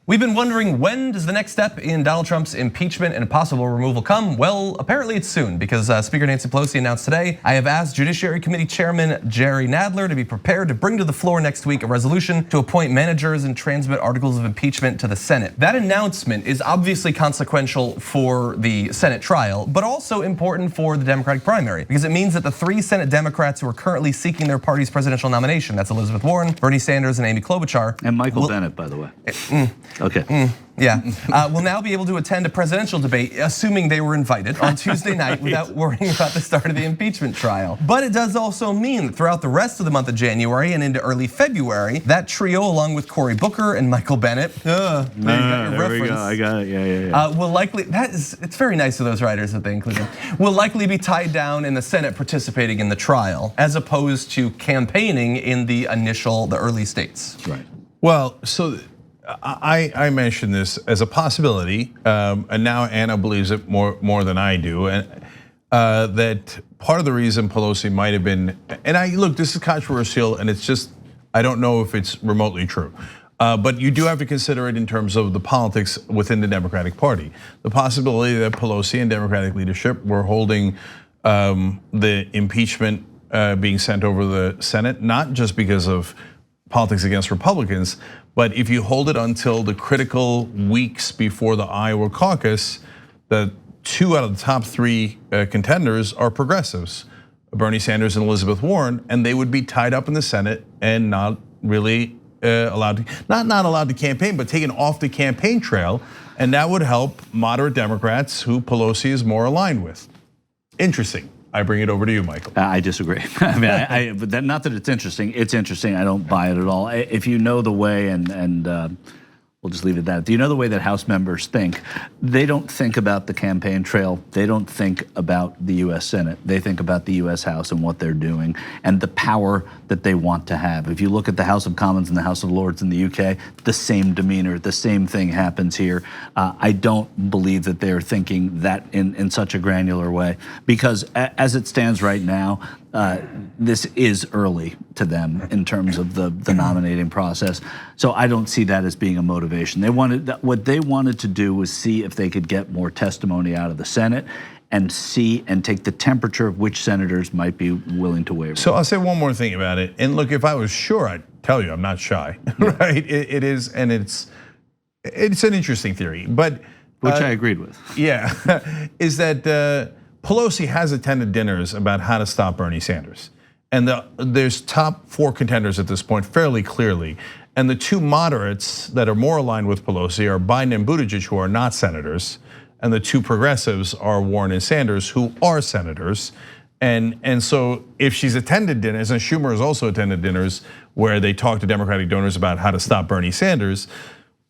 We've been wondering, when does the next step in Donald Trump's impeachment and possible removal come? Well, apparently it's soon, because Speaker Nancy Pelosi announced today, I have asked Judiciary Committee Chairman Jerry Nadler to be prepared to bring to the floor next week a resolution to appoint managers and transmit articles of impeachment to the Senate. That announcement is obviously consequential for the Senate trial, but also important for the Democratic primary, because it means that the 3 Senate Democrats who are currently seeking their party's presidential nomination, that's Elizabeth Warren, Bernie Sanders, and Amy Klobuchar. And Michael Bennet, by the way. Okay. Yeah, will now be able to attend a presidential debate, assuming they were invited, on Tuesday night without worrying about the start of the impeachment trial. But it does also mean that throughout the rest of the month of January and into early February, that trio, along with Cory Booker and Michael Bennet, there we go. I got it. Yeah. Will likely, it's very nice of those writers that they include them, will likely be tied down in the Senate participating in the trial, as opposed to campaigning in the early states. Right. Well, so I mentioned this as a possibility, and now Anna believes it more than I do, and that part of the reason Pelosi might have been, and look, this is controversial, and it's just, I don't know if it's remotely true, but you do have to consider it in terms of the politics within the Democratic Party. The possibility that Pelosi and Democratic leadership were holding the impeachment being sent over the Senate, not just because of politics against Republicans, but if you hold it until the critical weeks before the Iowa caucus, the 2 out of the top 3 contenders are progressives, Bernie Sanders and Elizabeth Warren, and they would be tied up in the Senate and not really allowed to, not allowed to campaign, but taken off the campaign trail, and that would help moderate Democrats who Pelosi is more aligned with. Interesting. I bring it over to you, Michael. I disagree. I mean, but not that it's interesting. It's interesting. I don't buy it at all. If you know the way, and we'll just leave it at that. Do you know the way that House members think? They don't think about the campaign trail. They don't think about the US Senate. They think about the US House and what they're doing and the power that they want to have. If you look at the House of Commons and the House of Lords in the UK, the same demeanor, the same thing happens here. I don't believe that they're thinking that in such a granular way, because as it stands right now, this is early to them in terms of the nominating process. So I don't see that as being a motivation. What they wanted to do was see if they could get more testimony out of the Senate and take the temperature of which senators might be willing to waiver. So I'll say one more thing about it. And look, if I was sure, I'd tell you I'm not shy, right? It is, and it's an interesting theory, but which I agreed with. Yeah, is that Pelosi has attended dinners about how to stop Bernie Sanders. And there's top 4 contenders at this point fairly clearly. And the 2 moderates that are more aligned with Pelosi are Biden and Buttigieg, who are not senators. And the 2 progressives are Warren and Sanders, who are senators. And so if she's attended dinners, and Schumer has also attended dinners where they talk to Democratic donors about how to stop Bernie Sanders,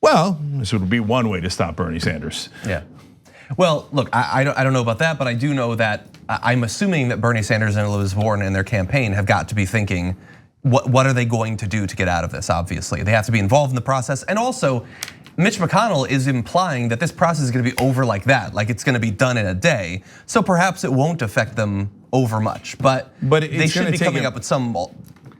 well, this would be one way to stop Bernie Sanders. Yeah. Well, look, I don't know about that, but I do know that I'm assuming that Bernie Sanders and Elizabeth Warren in their campaign have got to be thinking, what are they going to do to get out of this? Obviously, they have to be involved in the process, and also, Mitch McConnell is implying that this process is going to be over like that, like it's going to be done in a day. So perhaps it won't affect them over much, but they should be coming up with some.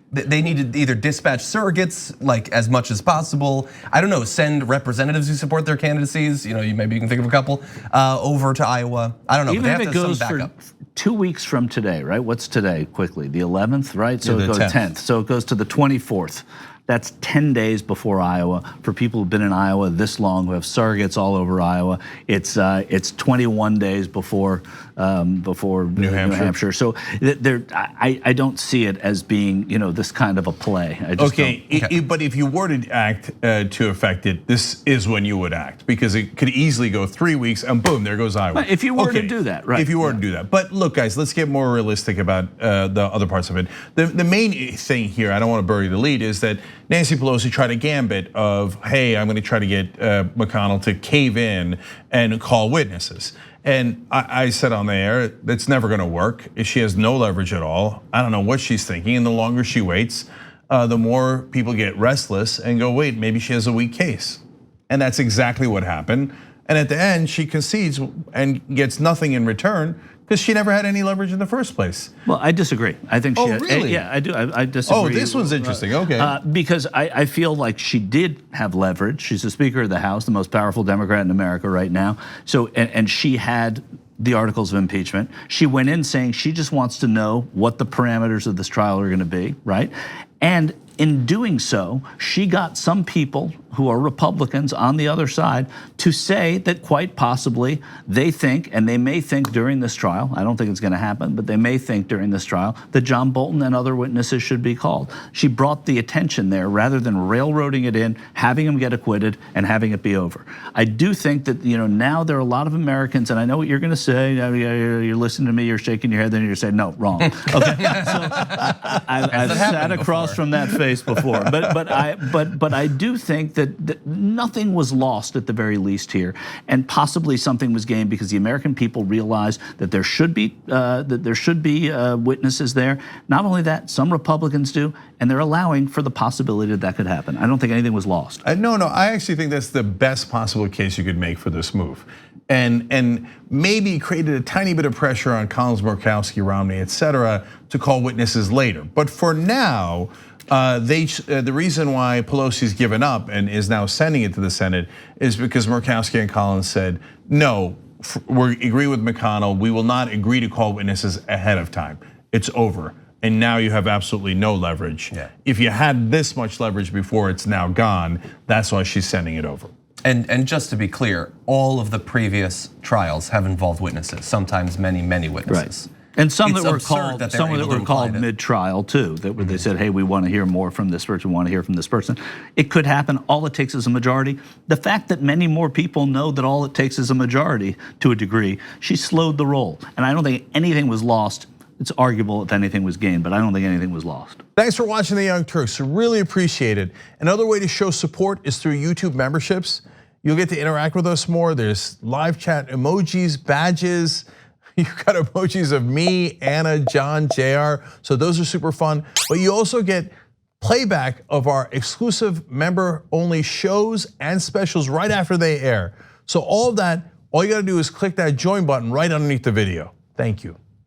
They need to either dispatch surrogates like as much as possible. I don't know, send representatives who support their candidacies. Maybe you can think of a couple over to Iowa. I don't know. Even but they if have it to goes have some for backup. 2 weeks from today, right? What's today? Quickly, the 11th, right? So Yeah, it goes 10th. So it goes to the 24th. That's 10 days before Iowa. For people who've been in Iowa this long, who have surrogates all over Iowa, it's 21 days before New Hampshire. So I don't see it as being this kind of a play. I just don't. But if you were to act to affect it, this is when you would act, because it could easily go 3 weeks and boom, there goes Iowa. If you were to do that, right? If you were to do that. But look, guys, let's get more realistic about the other parts of it. The main thing here, I don't want to bury the lead, is that Nancy Pelosi tried a gambit of, hey, I'm going to try to get McConnell to cave in and call witnesses. And I said on the air, that's never going to work. She has no leverage at all. I don't know what she's thinking. And the longer she waits, the more people get restless and go, wait, maybe she has a weak case. And that's exactly what happened. And at the end, she concedes and gets nothing in return because she never had any leverage in the first place. Well, I disagree. I think she. Really? Yeah, I do. I disagree. Oh, this one's interesting. Okay. Because I feel like she did have leverage. She's the Speaker of the House, the most powerful Democrat in America right now. So, and she had the articles of impeachment. She went in saying she just wants to know what the parameters of this trial are going to be, right? And in doing so, she got some people who are Republicans on the other side to say that quite possibly they think, and they may think during this trial, I don't think it's going to happen, but they may think during this trial that John Bolton and other witnesses should be called. She brought the attention there rather than railroading it in, having him get acquitted, and having it be over. I do think that now there are a lot of Americans, and I know what you're going to say. You're listening to me, you're shaking your head, then you're saying no, wrong. Okay, so I've sat across from that face before, but I do think that nothing was lost at the very least here, and possibly something was gained because the American people realized that there should be witnesses there. Not only that, some Republicans do, and they're allowing for the possibility that could happen. I don't think anything was lost. No, I actually think that's the best possible case you could make for this move, and maybe created a tiny bit of pressure on Collins, Murkowski, Romney, et cetera, to call witnesses later. But for now, the reason why Pelosi's given up and is now sending it to the Senate is because Murkowski and Collins said, no, we agree with McConnell, we will not agree to call witnesses ahead of time. It's over. And now you have absolutely no leverage. Yeah. If you had this much leverage before, it's now gone. That's why she's sending it over. And just to be clear, all of the previous trials have involved witnesses, sometimes many witnesses. Right. And some It's that were absurd called, that were called mid-trial too, that where they said, hey, we want to hear more from this person, we want to hear from this person. It could happen. All it takes is a majority. The fact that many more people know that all it takes is a majority to a degree, she slowed the roll. And I don't think anything was lost. It's arguable if anything was gained, but I don't think anything was lost. Thanks for watching the Young Turks. Really appreciate it. Another way to show support is through YouTube memberships. You'll get to interact with us more. There's live chat emojis, badges. You've got emojis of me, Anna, John, JR. So those are super fun. But you also get playback of our exclusive member-only shows and specials right after they air. So all of that, all you gotta do is click that join button right underneath the video. Thank you.